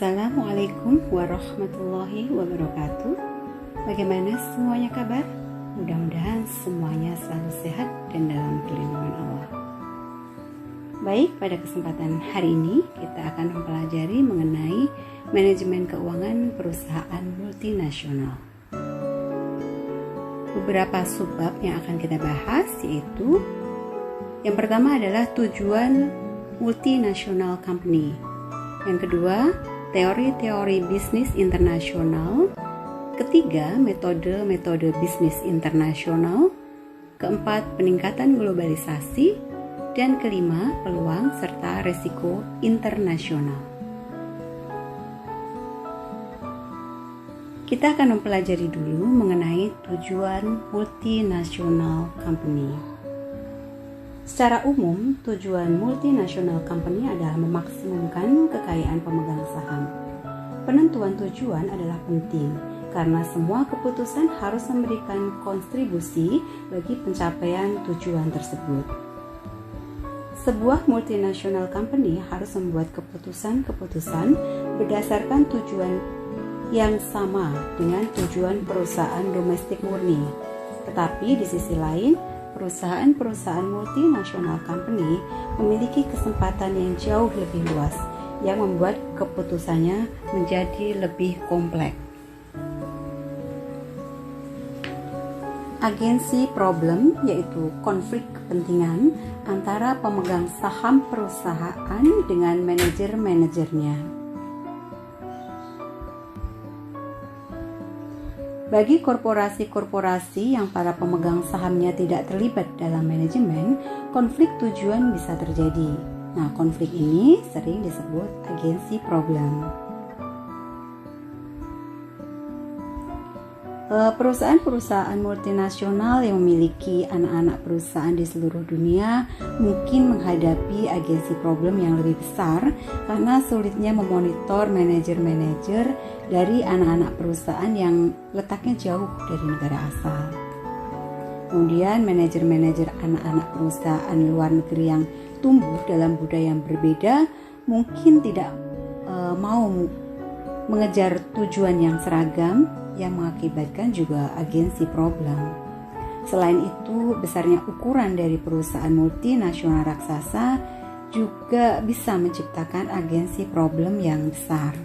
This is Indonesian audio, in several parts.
Assalamualaikum warahmatullahi wabarakatuh. Bagaimana semuanya kabar? Mudah-mudahan semuanya selalu sehat dan dalam perlindungan Allah. Baik, pada kesempatan hari ini kita akan mempelajari mengenai manajemen keuangan perusahaan multinasional. Beberapa subbab yang akan kita bahas yaitu yang pertama adalah tujuan multinational company. Yang kedua, teori-teori bisnis internasional. Ketiga, metode-metode bisnis internasional. Keempat, peningkatan globalisasi. Dan kelima, peluang serta resiko internasional. Kita akan mempelajari dulu mengenai tujuan multinational company. Secara umum, tujuan multinational company adalah memaksimumkan kekayaan pemegang saham. Penentuan tujuan adalah penting karena semua keputusan harus memberikan kontribusi bagi pencapaian tujuan tersebut. Sebuah multinational company harus membuat keputusan-keputusan berdasarkan tujuan yang sama dengan tujuan perusahaan domestik murni. Tetapi di sisi lain, perusahaan-perusahaan multinational company memiliki kesempatan yang jauh lebih luas yang membuat keputusannya menjadi lebih kompleks. Agensi problem yaitu konflik kepentingan antara pemegang saham perusahaan dengan manajer-manajernya. Bagi korporasi-korporasi yang para pemegang sahamnya tidak terlibat dalam manajemen, konflik tujuan bisa terjadi. Nah, konflik ini sering disebut agensi problem. Perusahaan-perusahaan multinasional yang memiliki anak-anak perusahaan di seluruh dunia mungkin menghadapi agensi problem yang lebih besar karena sulitnya memonitor manajer-manajer dari anak-anak perusahaan yang letaknya jauh dari negara asal. Kemudian manajer-manajer anak-anak perusahaan luar negeri yang tumbuh dalam budaya yang berbeda mungkin tidak mau mengejar tujuan yang seragam yang mengakibatkan juga agensi problem. Selain itu, besarnya ukuran dari perusahaan multinasional raksasa juga bisa menciptakan agensi problem yang besar.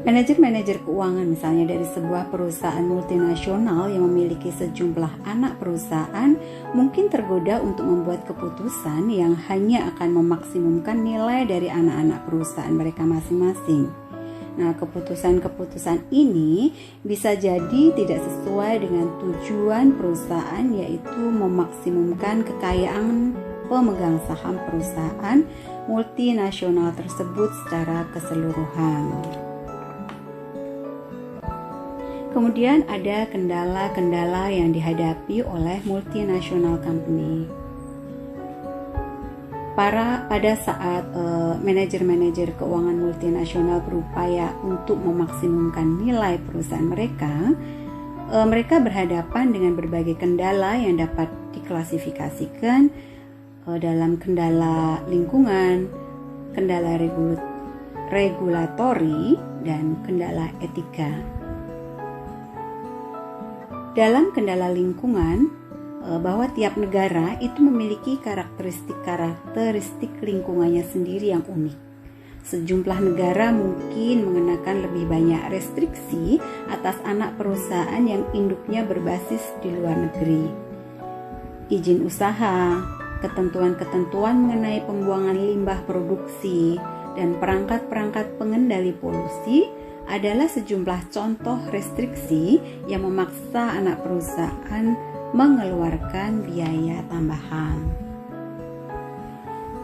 Manajer-manajer keuangan misalnya dari sebuah perusahaan multinasional yang memiliki sejumlah anak perusahaan mungkin tergoda untuk membuat keputusan yang hanya akan memaksimumkan nilai dari anak-anak perusahaan mereka masing-masing. Nah, keputusan-keputusan ini bisa jadi tidak sesuai dengan tujuan perusahaan, yaitu memaksimumkan kekayaan pemegang saham perusahaan multinasional tersebut secara keseluruhan. Kemudian ada kendala-kendala yang dihadapi oleh multinational company. Pada saat manajer-manajer keuangan multinasional berupaya untuk memaksimumkan nilai perusahaan mereka, mereka berhadapan dengan berbagai kendala yang dapat diklasifikasikan dalam kendala lingkungan, kendala regulatori, dan kendala etika. Dalam kendala lingkungan, bahwa tiap negara itu memiliki karakteristik lingkungannya sendiri yang unik. Sejumlah negara mungkin mengenakan lebih banyak restriksi atas anak perusahaan yang induknya berbasis di luar negeri. Izin usaha, ketentuan-ketentuan mengenai pembuangan limbah produksi, dan perangkat-perangkat pengendali polusi adalah sejumlah contoh restriksi yang memaksa anak perusahaan mengeluarkan biaya tambahan.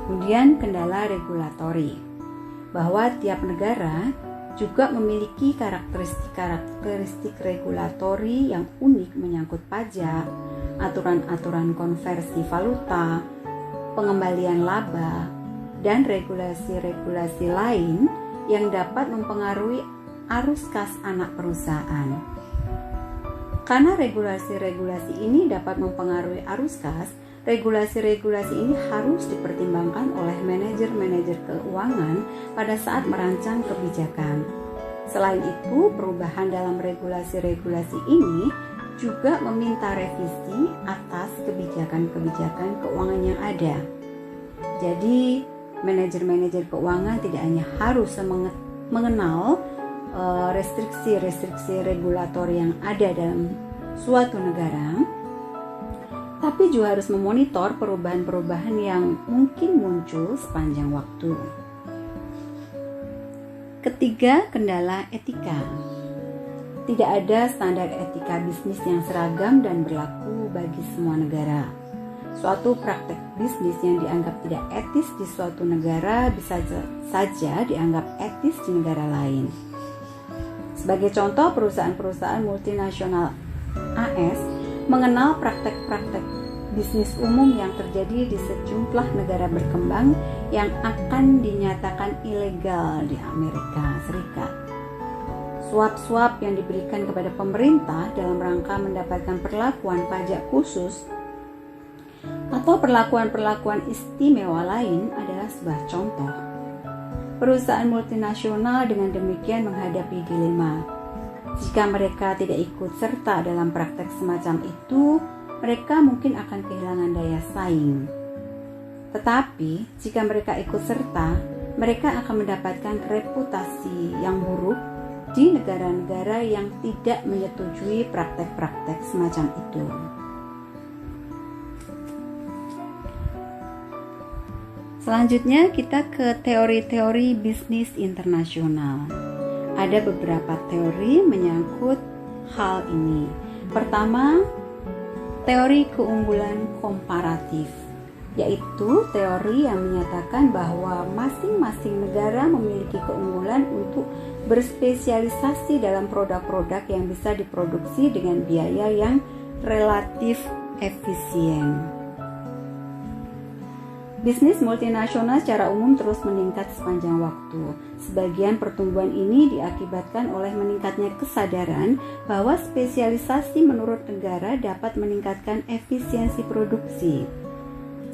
Kemudian kendala regulatori, bahwa tiap negara juga memiliki karakteristik regulatori yang unik menyangkut pajak, aturan-aturan konversi valuta, pengembalian laba, dan regulasi-regulasi lain yang dapat mempengaruhi arus kas anak perusahaan. Karena regulasi-regulasi ini dapat mempengaruhi arus kas, regulasi-regulasi ini harus dipertimbangkan oleh manajer-manajer keuangan pada saat merancang kebijakan. Selain itu, perubahan dalam regulasi-regulasi ini juga meminta revisi atas kebijakan-kebijakan keuangan yang ada. Jadi, manajer-manajer keuangan tidak hanya harus mengenal restriksi-restriksi regulator yang ada dalam suatu negara, tapi juga harus memonitor perubahan-perubahan yang mungkin muncul sepanjang waktu. Ketiga, kendala etika. Tidak ada standar etika bisnis yang seragam dan berlaku bagi semua negara. Suatu praktek bisnis yang dianggap tidak etis di suatu negara bisa saja dianggap etis di negara lain. Sebagai contoh, perusahaan-perusahaan multinasional AS mengenal praktek-praktek bisnis umum yang terjadi di sejumlah negara berkembang yang akan dinyatakan ilegal di Amerika Serikat. Suap-suap yang diberikan kepada pemerintah dalam rangka mendapatkan perlakuan pajak khusus atau perlakuan-perlakuan istimewa lain adalah sebuah contoh. Perusahaan multinasional dengan demikian menghadapi dilema. Jika mereka tidak ikut serta dalam praktek semacam itu, mereka mungkin akan kehilangan daya saing. Tetapi, jika mereka ikut serta, mereka akan mendapatkan reputasi yang buruk di negara-negara yang tidak menyetujui praktek-praktek semacam itu. Selanjutnya kita ke teori-teori bisnis internasional. Ada beberapa teori menyangkut hal ini. Pertama, teori keunggulan komparatif, yaitu teori yang menyatakan bahwa masing-masing negara memiliki keunggulan untuk berspesialisasi dalam produk-produk yang bisa diproduksi dengan biaya yang relatif efisien. Bisnis multinasional secara umum terus meningkat sepanjang waktu. Sebagian pertumbuhan ini diakibatkan oleh meningkatnya kesadaran bahwa spesialisasi menurut negara dapat meningkatkan efisiensi produksi.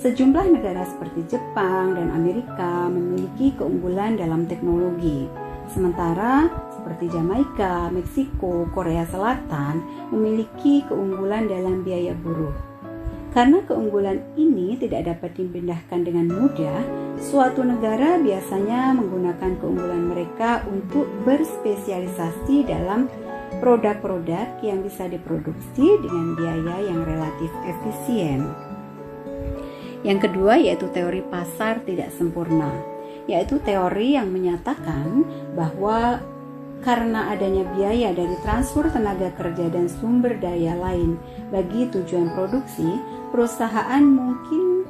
Sejumlah negara seperti Jepang dan Amerika memiliki keunggulan dalam teknologi. Sementara seperti Jamaika, Meksiko, Korea Selatan memiliki keunggulan dalam biaya buruh. Karena keunggulan ini tidak dapat dipindahkan dengan mudah, suatu negara biasanya menggunakan keunggulan mereka untuk berspesialisasi dalam produk-produk yang bisa diproduksi dengan biaya yang relatif efisien. Yang kedua yaitu teori pasar tidak sempurna, yaitu teori yang menyatakan bahwa karena adanya biaya dari transfer tenaga kerja dan sumber daya lain bagi tujuan produksi, perusahaan mungkin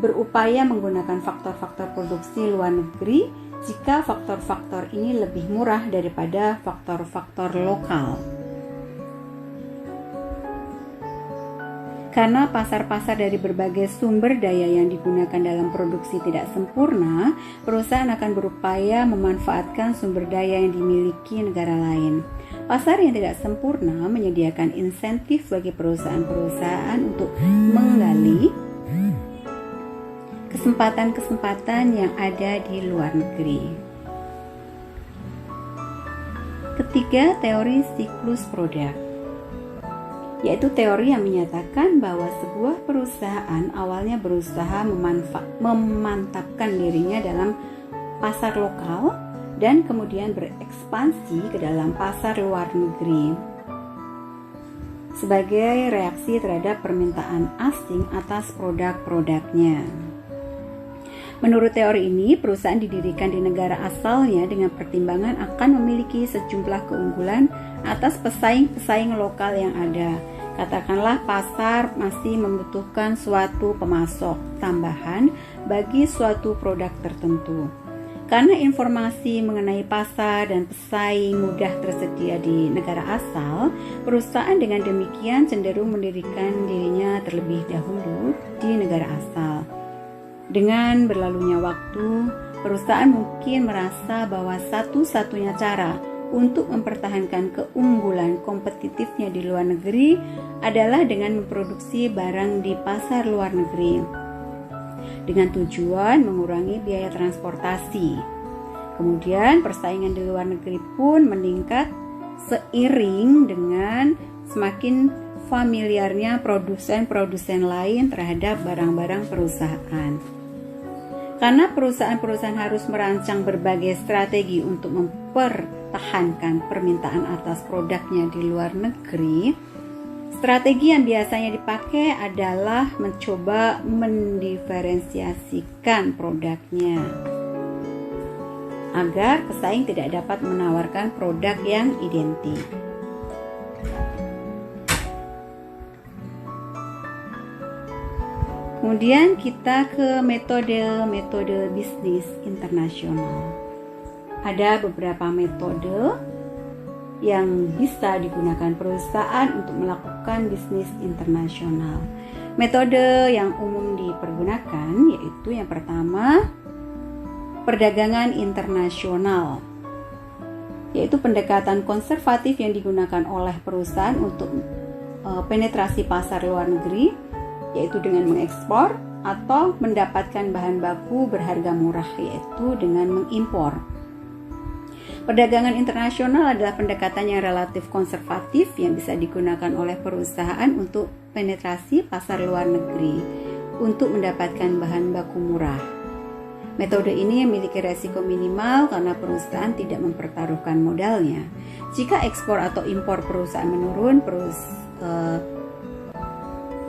berupaya menggunakan faktor-faktor produksi luar negeri jika faktor-faktor ini lebih murah daripada faktor-faktor lokal. Karena pasar-pasar dari berbagai sumber daya yang digunakan dalam produksi tidak sempurna, perusahaan akan berupaya memanfaatkan sumber daya yang dimiliki negara lain. Pasar yang tidak sempurna menyediakan insentif bagi perusahaan-perusahaan untuk menggali kesempatan-kesempatan yang ada di luar negeri. Ketiga, teori siklus produk, yaitu teori yang menyatakan bahwa sebuah perusahaan awalnya berusaha memantapkan dirinya dalam pasar lokal dan kemudian berekspansi ke dalam pasar luar negeri sebagai reaksi terhadap permintaan asing atas produk-produknya. Menurut teori ini, perusahaan didirikan di negara asalnya dengan pertimbangan akan memiliki sejumlah keunggulan atas pesaing-pesaing lokal yang ada. Katakanlah pasar masih membutuhkan suatu pemasok tambahan bagi suatu produk tertentu. Karena informasi mengenai pasar dan pesaing mudah tersedia di negara asal, perusahaan dengan demikian cenderung mendirikan dirinya terlebih dahulu di negara asal. Dengan berlalunya waktu, perusahaan mungkin merasa bahwa satu-satunya cara untuk mempertahankan keunggulan kompetitifnya di luar negeri adalah dengan memproduksi barang di pasar luar negeri dengan tujuan mengurangi biaya transportasi. Kemudian persaingan di luar negeri pun meningkat seiring dengan semakin familiarnya produsen-produsen lain terhadap barang-barang perusahaan. Karena perusahaan-perusahaan harus merancang berbagai strategi untuk mempertahankan permintaan atas produknya di luar negeri, strategi yang biasanya dipakai adalah mencoba mendiferensiasikan produknya agar pesaing tidak dapat menawarkan produk yang identik. Kemudian kita ke metode bisnis internasional. Ada beberapa metode yang bisa digunakan perusahaan untuk melakukan bisnis internasional. Metode yang umum dipergunakan yaitu yang pertama, perdagangan internasional, yaitu pendekatan konservatif yang digunakan oleh perusahaan untuk penetrasi pasar luar negeri, yaitu dengan mengekspor atau mendapatkan bahan baku berharga murah, yaitu dengan mengimpor. Perdagangan internasional adalah pendekatan yang relatif konservatif yang bisa digunakan oleh perusahaan untuk penetrasi pasar luar negeri untuk mendapatkan bahan baku murah. Metode ini memiliki resiko minimal karena perusahaan tidak mempertaruhkan modalnya. Jika ekspor atau impor perusahaan menurun,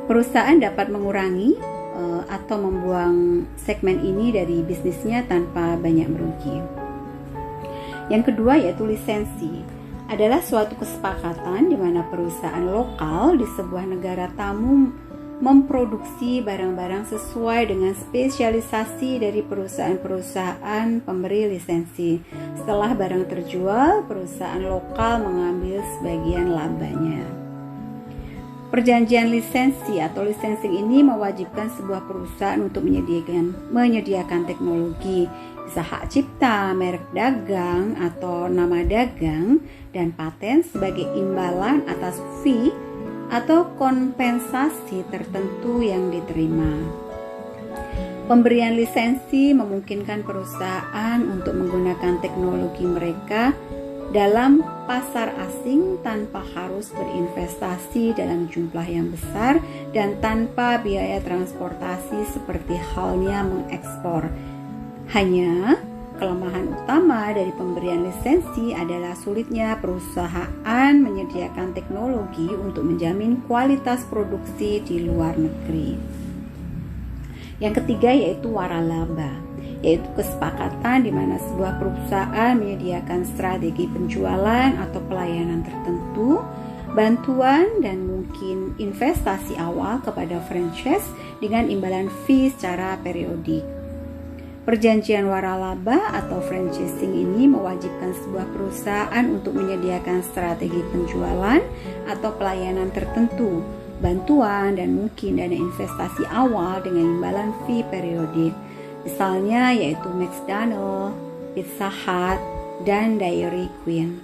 perusahaan dapat mengurangi atau membuang segmen ini dari bisnisnya tanpa banyak merugi. Yang kedua yaitu lisensi. Adalah suatu kesepakatan di mana perusahaan lokal di sebuah negara tamu memproduksi barang-barang sesuai dengan spesialisasi dari perusahaan-perusahaan pemberi lisensi. Setelah barang terjual, perusahaan lokal mengambil sebagian labanya. Perjanjian lisensi atau licensing ini mewajibkan sebuah perusahaan untuk menyediakan teknologi, bisa hak cipta, merek dagang atau nama dagang, dan paten sebagai imbalan atas fee atau kompensasi tertentu yang diterima. Pemberian lisensi memungkinkan perusahaan untuk menggunakan teknologi mereka dalam pasar asing tanpa harus berinvestasi dalam jumlah yang besar dan tanpa biaya transportasi seperti halnya mengekspor. Hanya kelemahan utama dari pemberian lisensi adalah sulitnya perusahaan menyediakan teknologi untuk menjamin kualitas produksi di luar negeri. Yang ketiga yaitu waralaba, yaitu kesepakatan di mana sebuah perusahaan menyediakan strategi penjualan atau pelayanan tertentu, bantuan dan mungkin investasi awal kepada franchise dengan imbalan fee secara periodik. Perjanjian waralaba atau franchising ini mewajibkan sebuah perusahaan untuk menyediakan strategi penjualan atau pelayanan tertentu, bantuan dan mungkin dana investasi awal dengan imbalan fee periodik. Misalnya yaitu McDonald's, Pizza Hut, dan Dairy Queen.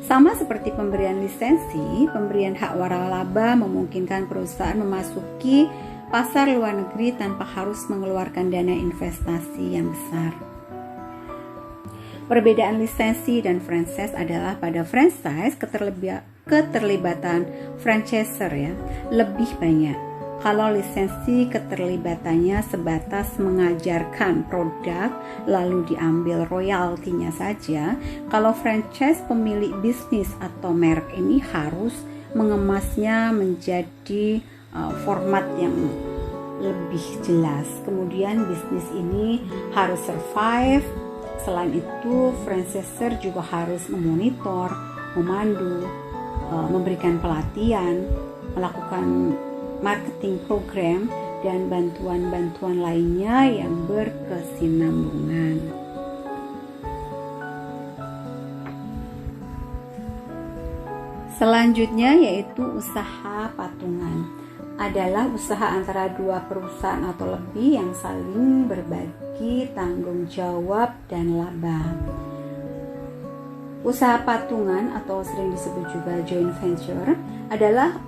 Sama seperti pemberian lisensi, pemberian hak waralaba memungkinkan perusahaan memasuki pasar luar negeri tanpa harus mengeluarkan dana investasi yang besar. Perbedaan lisensi dan franchise adalah pada franchise keterlibatan franchisor lebih banyak. Kalau lisensi keterlibatannya sebatas mengajarkan produk lalu diambil royaltinya saja, kalau franchise pemilik bisnis atau merek ini harus mengemasnya menjadi format yang lebih jelas. Kemudian bisnis ini harus survive. Selain itu, franchisor juga harus memonitor, memandu, memberikan pelatihan, melakukan marketing program, dan bantuan-bantuan lainnya yang berkesinambungan. Selanjutnya yaitu usaha patungan. Adalah usaha antara dua perusahaan atau lebih yang saling berbagi tanggung jawab dan laba. Usaha patungan atau sering disebut juga joint venture adalah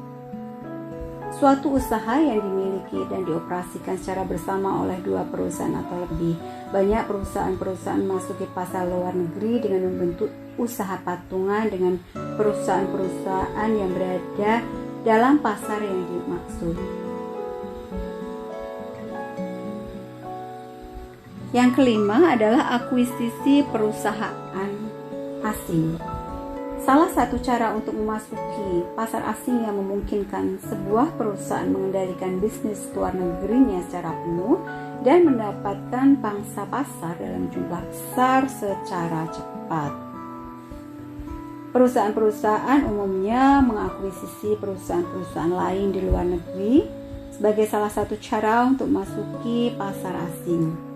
suatu usaha yang dimiliki dan dioperasikan secara bersama oleh dua perusahaan atau lebih. Banyak perusahaan-perusahaan masuk ke pasar luar negeri dengan membentuk usaha patungan dengan perusahaan-perusahaan yang berada dalam pasar yang dimaksud. Yang kelima adalah akuisisi perusahaan asing. Salah satu cara untuk memasuki pasar asing yang memungkinkan sebuah perusahaan mengendalikan bisnis luar negerinya secara penuh dan mendapatkan pangsa pasar dalam jumlah besar secara cepat. Perusahaan-perusahaan umumnya mengakuisisi perusahaan-perusahaan lain di luar negeri sebagai salah satu cara untuk memasuki pasar asing.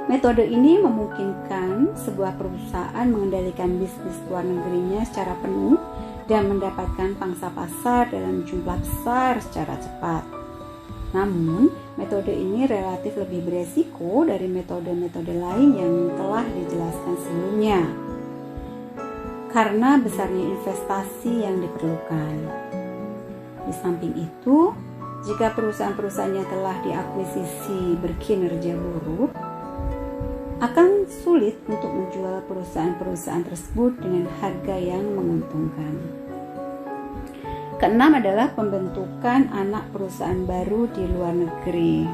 Metode ini memungkinkan sebuah perusahaan mengendalikan bisnis luar negerinya secara penuh dan mendapatkan pangsa pasar dalam jumlah besar secara cepat. Namun, metode ini relatif lebih beresiko dari metode-metode lain yang telah dijelaskan sebelumnya karena besarnya investasi yang diperlukan. Di samping itu, jika perusahaan-perusahaannya telah diakuisisi berkinerja buruk, akan sulit untuk menjual perusahaan-perusahaan tersebut dengan harga yang menguntungkan. Keenam adalah pembentukan anak perusahaan baru di luar negeri.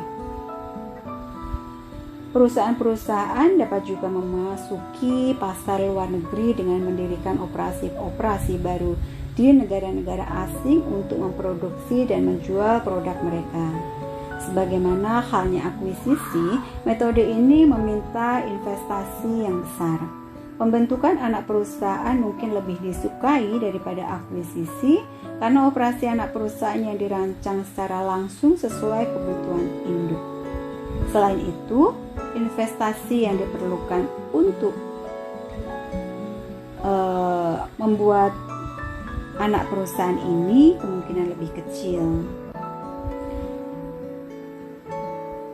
Perusahaan-perusahaan dapat juga memasuki pasar luar negeri dengan mendirikan operasi-operasi baru di negara-negara asing untuk memproduksi dan menjual produk mereka. Sebagaimana halnya akuisisi, metode ini meminta investasi yang besar. Pembentukan anak perusahaan mungkin lebih disukai daripada akuisisi karena operasi anak perusahaan yang dirancang secara langsung sesuai kebutuhan induk. Selain itu, investasi yang diperlukan untuk membuat anak perusahaan ini kemungkinan lebih kecil.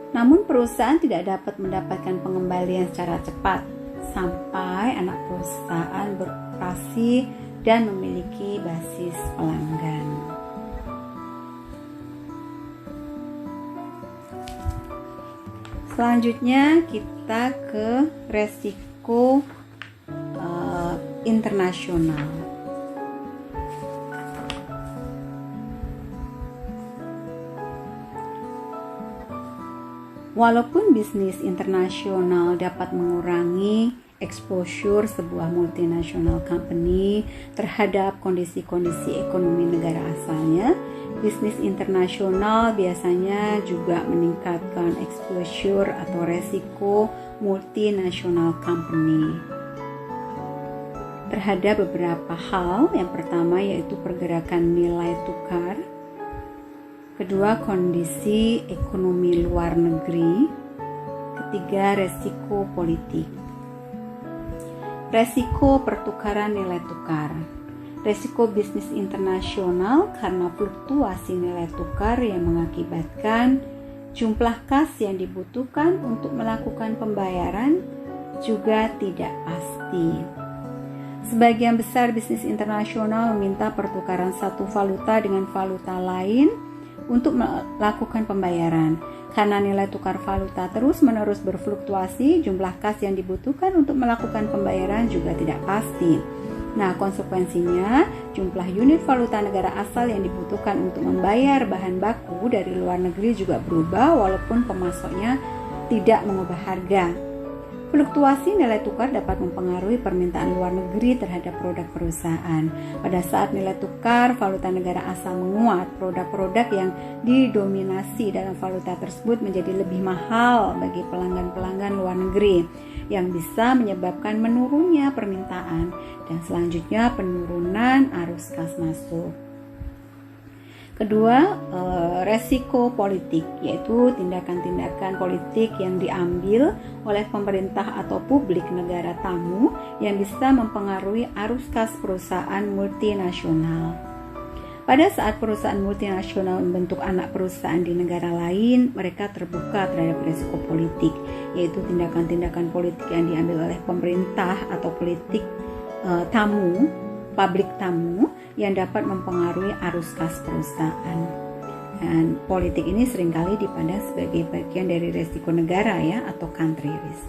Namun perusahaan tidak dapat mendapatkan pengembalian secara cepat sampai anak perusahaan beroperasi dan memiliki basis pelanggan. Selanjutnya kita ke resiko internasional. Walaupun bisnis internasional dapat mengurangi exposure sebuah multinational company terhadap kondisi-kondisi ekonomi negara asalnya, bisnis internasional biasanya juga meningkatkan exposure atau resiko multinational company terhadap beberapa hal. Yang pertama yaitu pergerakan nilai tukar. Kedua, kondisi ekonomi luar negeri. Ketiga, resiko politik. Resiko pertukaran nilai tukar. Resiko bisnis internasional karena fluktuasi nilai tukar yang mengakibatkan jumlah kas yang dibutuhkan untuk melakukan pembayaran juga tidak pasti. Sebagian besar bisnis internasional meminta pertukaran satu valuta dengan valuta lain untuk melakukan pembayaran. Karena nilai tukar valuta terus-menerus berfluktuasi, jumlah kas yang dibutuhkan untuk melakukan pembayaran juga tidak pasti. Nah, konsekuensinya jumlah unit valuta negara asal yang dibutuhkan untuk membayar bahan baku dari luar negeri juga berubah walaupun pemasoknya tidak mengubah harga. Fluktuasi nilai tukar dapat mempengaruhi permintaan luar negeri terhadap produk perusahaan. Pada saat nilai tukar valuta negara asal menguat, produk-produk yang didominasi dalam valuta tersebut menjadi lebih mahal bagi pelanggan-pelanggan luar negeri, yang bisa menyebabkan menurunnya permintaan dan selanjutnya penurunan arus kas masuk. Kedua, resiko politik, yaitu tindakan-tindakan politik yang diambil oleh pemerintah atau publik negara tamu yang bisa mempengaruhi arus kas perusahaan multinasional. Pada saat perusahaan multinasional membentuk anak perusahaan di negara lain, mereka terbuka terhadap resiko politik, yaitu tindakan-tindakan politik yang diambil oleh pemerintah atau politik publik tamu yang dapat mempengaruhi arus kas perusahaan. Dan politik ini seringkali dipandang sebagai bagian dari resiko negara ya, atau country risk.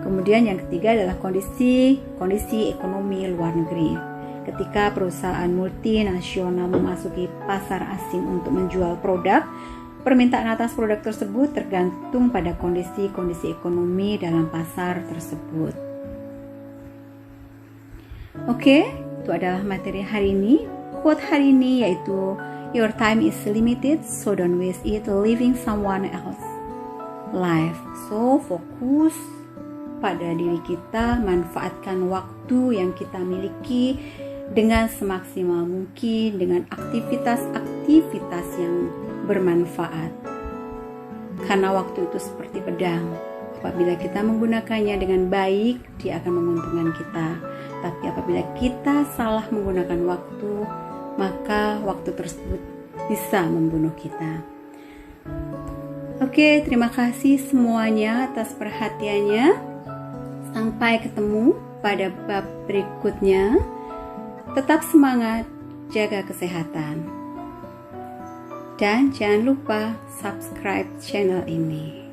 Kemudian yang ketiga adalah kondisi ekonomi luar negeri. Ketika perusahaan multinasional memasuki pasar asing untuk menjual produk, permintaan atas produk tersebut tergantung pada kondisi ekonomi dalam pasar tersebut. Oke, itu adalah materi hari ini. Quote hari ini yaitu, "Your time is limited, so don't waste it living someone else's life." So, fokus pada diri kita, manfaatkan waktu yang kita miliki dengan semaksimal mungkin, dengan aktivitas-aktivitas yang bermanfaat. Karena waktu itu seperti pedang. Apabila kita menggunakannya dengan baik, dia akan menguntungkan kita. Tapi apabila kita salah menggunakan waktu, maka waktu tersebut bisa membunuh kita. Oke, terima kasih semuanya atas perhatiannya. Sampai ketemu pada bab berikutnya. Tetap semangat, jaga kesehatan. Dan jangan lupa subscribe channel ini.